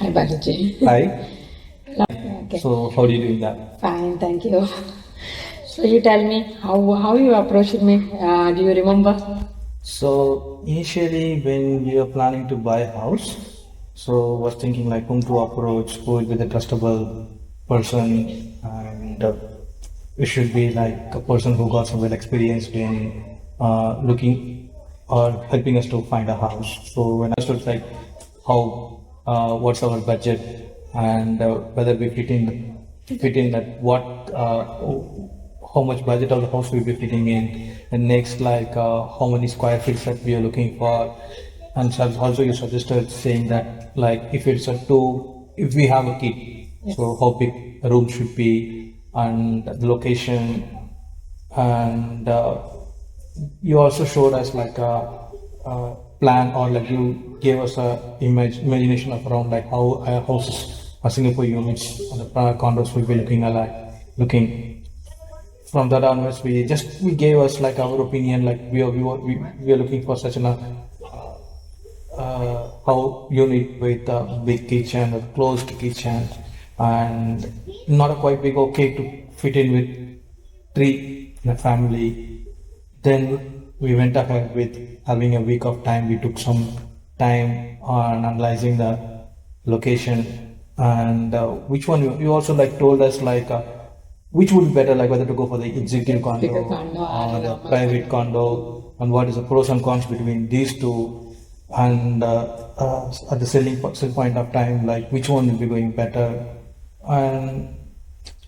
Hi, Balaji. Hi. Okay. So how do you do that? Fine, thank you. So you tell me how you approached me. Do you remember? So initially when we were planning to buy a house, so was thinking like whom to approach, who will be the trustable person, and it should be like a person who got some well experienced in looking or helping us to find a house. So when I started like how what's our budget and whether we fit in at what how much budget of the house we'll be fitting in, and next like how many square feet that we are looking for, and also you suggested saying that like if we have a kid, Yes. so how big a room should be and the location, and you also showed us like a plan, or like you gave us a imagination of around like how houses or Singapore units and the condos will be looking. From that onwards, we gave us like our opinion, like we are looking for such an how unit with a big kitchen, a closed kitchen, and not a quite big, okay to fit in with three in a family. Then we went ahead with having a week of time. We took some time on analyzing the location, and which one you also like told us like which would be better, like whether to go for the executive Bigger condo condo or or the normal private condo, and what is the pros and cons between these two, and at the sell point of time, like which one will be going better, and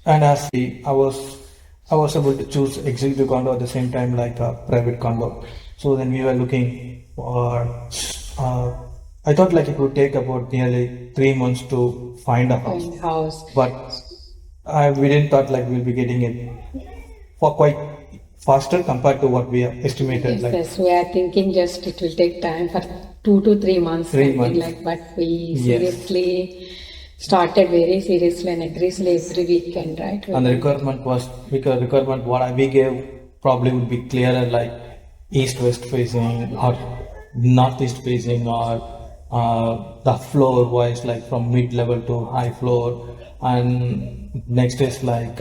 as I was able to choose executive condo at the same time like a private condo. So then we were looking for. Uh, I thought like it would take about nearly 3 months to find a house, Find house. but we didn't thought like we'll be getting it for quite faster compared to what we have estimated. Yes, Like yes. We are thinking just it will take time for 2 to 3 months. 3 something months. like, but we Yes. seriously started very seriously and aggressively every weekend, right? And the requirement was because requirement what we gave probably would be clearer, like east west facing or northeast facing, or the floor wise like from mid level to high floor, and next is like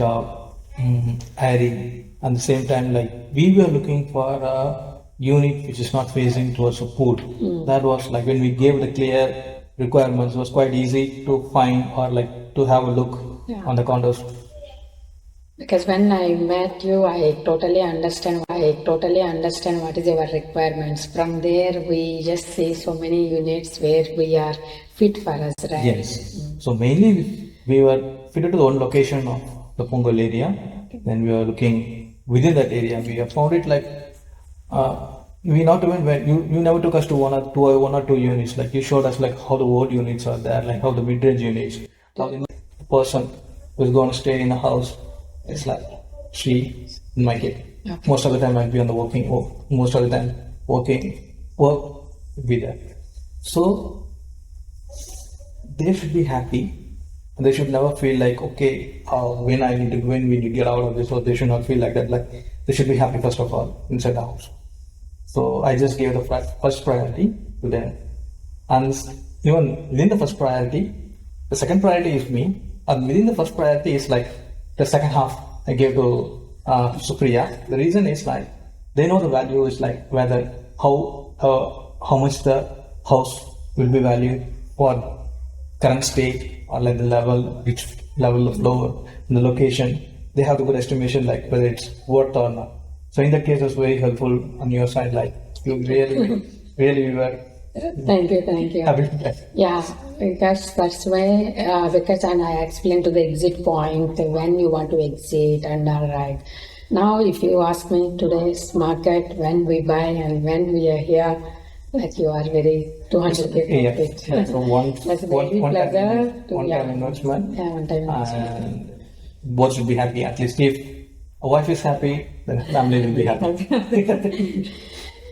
airy. And the same time like we were looking for a unit which is not facing towards a pool. That was like when we gave the clear requirements, it was quite easy to find or like to have a look Yeah. on the condos. Because when I met you, I totally understand what is your requirements. From there, we just see so many units where we are fit for us, right? Yes. So mainly we were fitted to the one location of the Pungal area. Then we were looking within that area. We have found it like we not even when you never took us to one or two units. Like you showed us like how the old units are there, like how the mid-range units, how the person who's going to stay in a house. It's like she, my kid. Okay. Most of the time I'll be on the most of the time work will be there. So they should be happy. They should never feel like okay, when we need to get out of this, or they should not feel like that. Like they should be happy first of all inside the house. So I just gave the first priority to them, and even within the first priority, the second priority is me, and within the first priority is like the second half I gave to Supriya. The reason is like they know the value is like whether how much the house will be valued for current state, or like the level, which level of floor, and the location. They have a good estimation like whether it's worth or not. So in that case, it was very helpful on your side. Like you really were Thank you. happy with that. Yeah, because that's why, because and I explained to the exit point when you want to exit and all right. Now, if you ask me today's market, when we buy and when we are here, like you are very 200 Yeah. Yeah. So That's very one pleasure time, to, one yeah. time investment, Yeah, one time investment. and both should be happy. At least if a wife is happy, then family will be happy.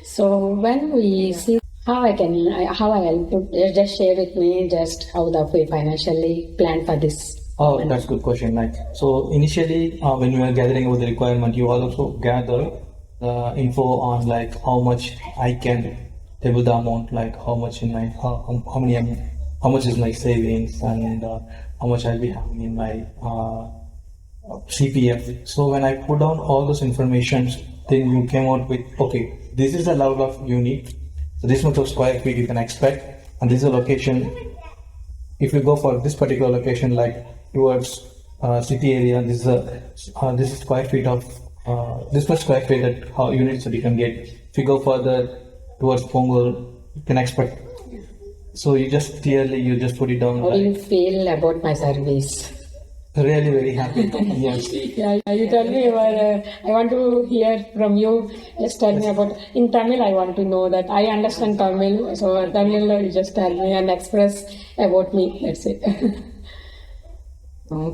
So when we see how I help you, just share with me just how we financially plan for this. Oh, that's a good question. Like, so initially, when we were gathering about the requirement, you also gather the info on like how much I can table the amount, like how much in my how many how much is my savings and how much I'll be having in my CPF. So when I put down all those informations, then you came out with, okay, this is the level of unit, so this much of square feet you can expect, and this is the location. If you go for this particular location, like towards city area, this is square feet of this much square feet that how units that you can get. If you go further towards Pongal, you can expect. So you just put it down. How do you feel about my service? Really very happy. Yes. Yeah, you tell me. I want to hear from you. Just tell me about. In Tamil, I want to know that I understand Tamil. So Tamil, you just tell me and express about me. That's it.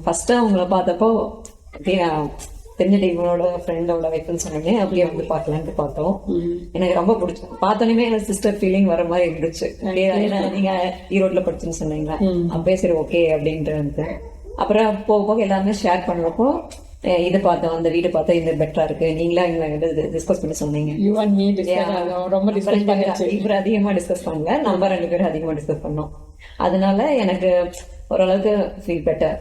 First அவங்கள பார்த்தப்போ அப்படியே தெரிஞ்ச டீமோட ஃப்ரெண்டோட வைஃப்னு சொன்னாங்க, அப்படியே வந்து பார்க்கலான்ட்டு பார்த்தோம். எனக்கு ரொம்ப பிடிச்சோம். பார்த்தோன்னே எனக்கு சிஸ்டர் ஃபீலிங் வர மாதிரி இருந்துச்சு. ஏன்னா நீங்க ஈரோட்ல படிச்சுன்னு சொன்னீங்களா, அப்பயே சரி ஓகே அப்படின்ட்டு வந்து அப்புறம் போக போக எல்லாமே ஷேர் பண்றப்போ இதை பார்த்தோம், அந்த வீடு பார்த்தா இந்த பெட்டரா இருக்கு, நீங்களா டிஸ்கஸ் பண்ணி சொன்னீங்க. இவர் அதிகமா டிஸ்கஸ் பண்ணல, நம்ம 2 பேரும் அதிகமா டிஸ்கஸ் பண்ணோம். அதனால எனக்கு ஓரளவுக்கு feel better.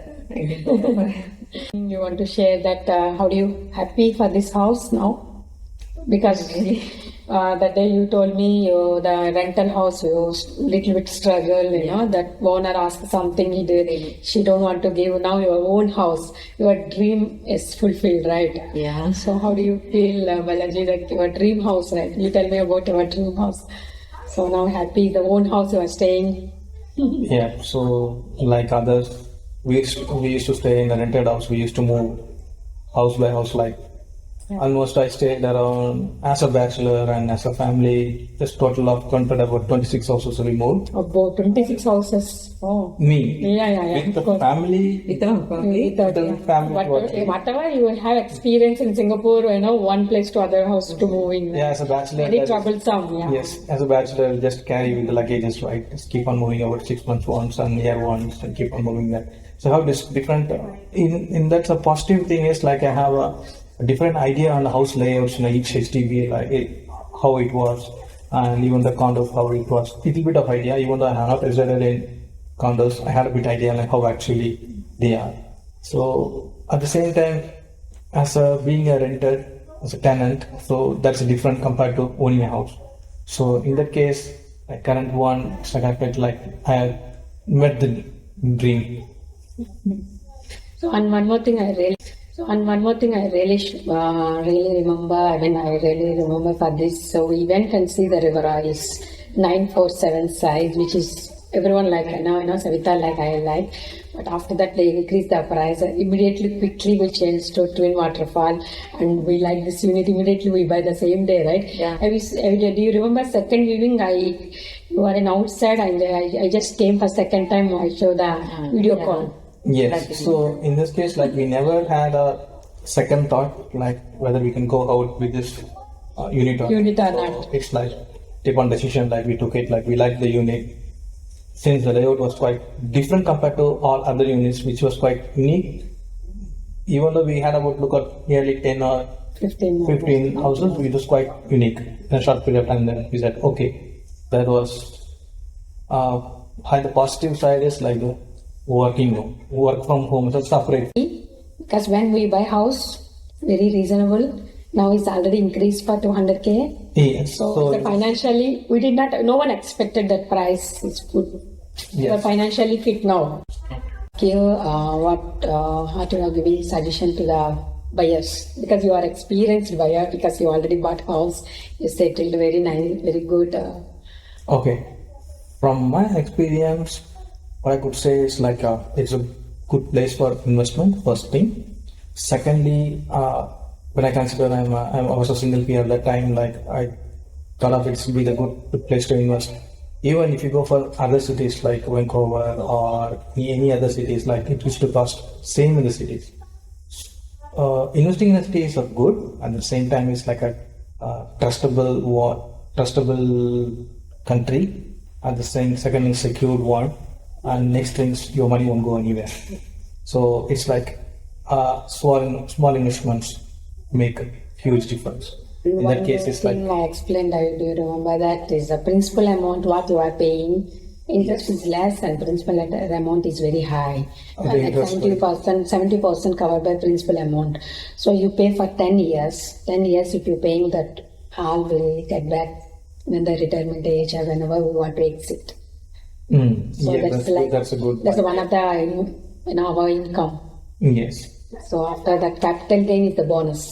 You want to share that how do you happy for this house now? Because that day you told me the rental house you little bit struggle, you know, that owner asked something she don't want to give. Now your own house, your dream is fulfilled, right? Yeah. So how do you feel, Balaji, that your dream house, right? You tell me about your dream house. So now happy the own house you are staying. Yeah. So like others, we used to stay in a rented house. We used to move house by house, like almost I stayed around as a bachelor and as a family. Just total of counted about 26 houses we moved. About 26 houses. Oh. Me. Yeah. With the family. With the family. Whatever you have experience in Singapore, you know, one place to other house to moving. Yeah, as a bachelor. Very troublesome. Yeah. Yes, as a bachelor, just carry with the luggages, right? Just keep on moving about 6 months once and year once and keep on moving that. So how this different in that's a positive thing is like I have a different idea on the house layouts in each HDB, like how it was, and even the condos how it was. Little bit of idea, even though I have not resided in condos, I had a bit idea like how actually they are. So at the same time, as a being a renter, as a tenant, so that's different compared to owning a house. So in that case, my current one, so I felt like I had met the dream. So and one more thing I really remember. I mean, I really remember for this. So we went and see the Referrals 947 size, which is everyone like I know Savita like I like. But after that they increased the price. Immediately, quickly we changed to Twin Waterfall, and we like this unit. Immediately we buy the same day, right? Yeah. Do you remember second viewing? You were an outside, and I just came for second time. I show the video call. Yes. So in this case, like we never had a second thought, like whether we can go out with this unit or not. It's like take one decision, like we took it, like we liked the unit. Since the layout was quite different compared to all other units, which was quite unique. Even though we had about look at nearly 10 or 15 houses, it was quite unique in a short period of time. Then we said, okay, that was the positive side is like the work from home, so separate. Because when we buy house, very reasonable. Now it's already increased for 200k. Yes. So financially, we did not. No one expected that price is good. Yes. We are financially fit now. Here, what you are giving suggestion to the buyers, because you are experienced buyer, because you already bought house, you settled very nice, very good. Okay, from my experience, what I could say is like it's a good place for investment. First thing. Secondly, when I consider I was a single peer at that time, like I thought of it to be the good place to invest. Even if you go for other cities like Vancouver or any other cities, like it used to cost same in the cities. Investing in the cities are good. At the same time, it's like a trustable country. At the same second is secured one, and next thing is your money won't go anywhere. So it's like small investments make a huge difference. In that case, it's like I explained. Do you remember that is the principal amount what you are paying Interest is less and principal amount is very high. The Like interest 70% covered by principal amount. So you pay for 10 years. 10 years if you're paying that, all will get back when the retirement age or whenever we want to exit. So Yeah, that's like that's a good that's point. one of the in our income. Yes. So after that, capital gain is the bonus.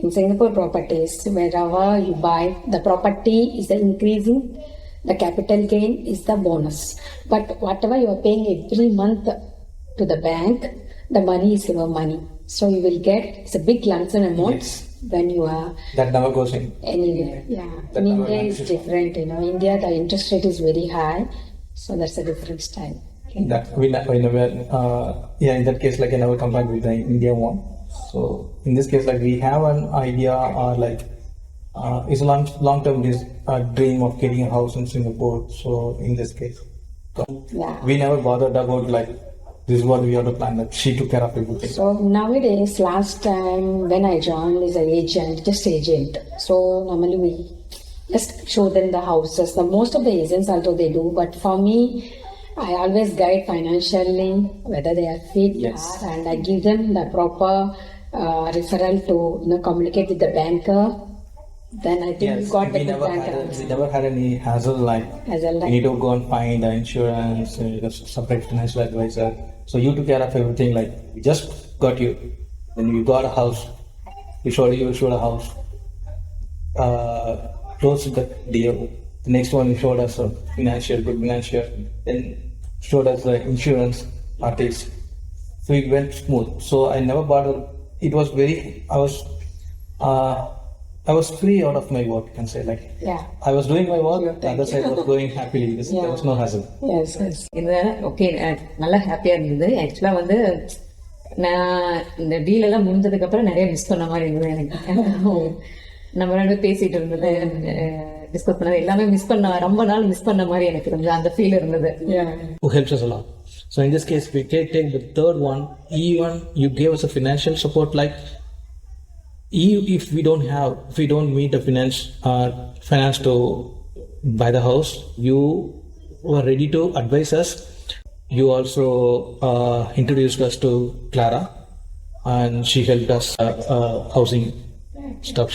In Singapore properties, wherever you buy, the property is increasing, the capital gain is the bonus. But whatever you are paying every month to the bank, the money is your money. So you will get, it's a big lump sum amount Yes. when you are That never goes in. anywhere. Yeah. That In never India is vanishes. different, India, the interest rate is very high. So that's a different style. Okay. That we never, in that case, like I never compared with the India one. So in this case, like we have an idea, it's a long term dream of getting a house in Singapore. So in this case, Yeah. we never bothered about like this is what we have to plan. Like she took care of everything. So nowadays, last time when I joined is an agent, just agent. So normally we just show them the houses. The most of the agents also they do, but for me, I always guide financially whether they are fit Yes. and I give them the proper referral to communicate with the banker. Then I think Yes, you got the we good banker. never had any hassle like Hassle, like- you need to go and find the insurance, separate financial advisor. So you took care of everything. Like we just got you, then you got a house. We showed a house. Closed the deal. The next one you showed us a good financial. Then showed us the insurance parties. So it went smooth. So I never bothered. It was I was free out of my work, you can say. Like Yeah. I was doing my work, the Thank other side was going happily. There was no hassle. Yes, yes. இந்த okay நல்லா ஹாப்பியா இருந்தது. ஆக்சுவலா வந்து நான் இந்த deal எல்லாம் முடிஞ்சதுக்கு அப்புறம் நிறைய மிஸ் பண்ண மாதிரி இருந்தது எனக்கு. நம்ம ரெண்டு பேரும் பேசிட்டு இருந்தது, டிஸ்கஸ் பண்ணது எல்லாமே மிஸ் பண்ண, ரொம்ப நாள் மிஸ் பண்ண மாதிரி எனக்கு இருந்தது. அந்த ஃபீல் இருந்தது. Yeah. Who helps us a lot. So in this case, we take the third one. Even you gave us a financial support. Like if we don't meet the finance to buy the house, you were ready to advise us. You also introduced us to Clara, and she helped us housing stuff.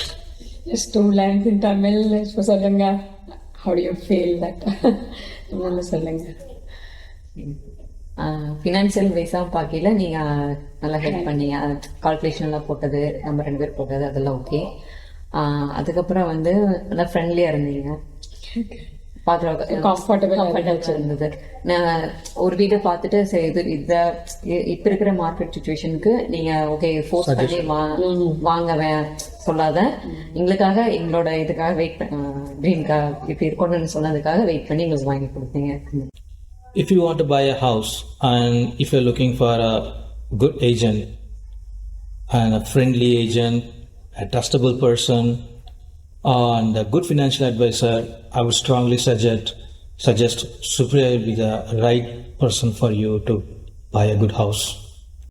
Just 2 lines in Tamil. இப்போ சொல்லுங்க. How do you feel that? தமிழ்ல சொல்லுங்க. Financial வைஸாக பார்க்கல நீங்கள் நல்லா help பண்ணீங்க. கால்குலேஷன்லாம் போட்டது, நம்ம 2 பேர் போட்டது அதெல்லாம் ஓகே. அதுக்கப்புறம் வந்து நல்லா ஃப்ரெண்ட்லியாக இருந்தீங்க. கம்ஃபர்டபுள் இருந்தது. நான் ஒரு வீட்டை பார்த்துட்டு சரி இது இப்போ இருக்கிற மார்க்கெட் சுச்சுவேஷனுக்கு நீங்கள் ஓகே ஃபோர்ஸ் பண்ணி வாங்க சொல்லாத, எங்களுக்காக எங்களோட இதுக்காக வெயிட் ட்ரீம்காக இப்படி இருக்கணும்னு சொன்னதுக்காக வெயிட் பண்ணி எங்களுக்கு வாங்கி கொடுத்தீங்க. If you want to buy a house and if you're looking for a good agent and a friendly agent, a trustable person and a good financial advisor, I would strongly suggest Supriya will be the right person for you to buy a good house.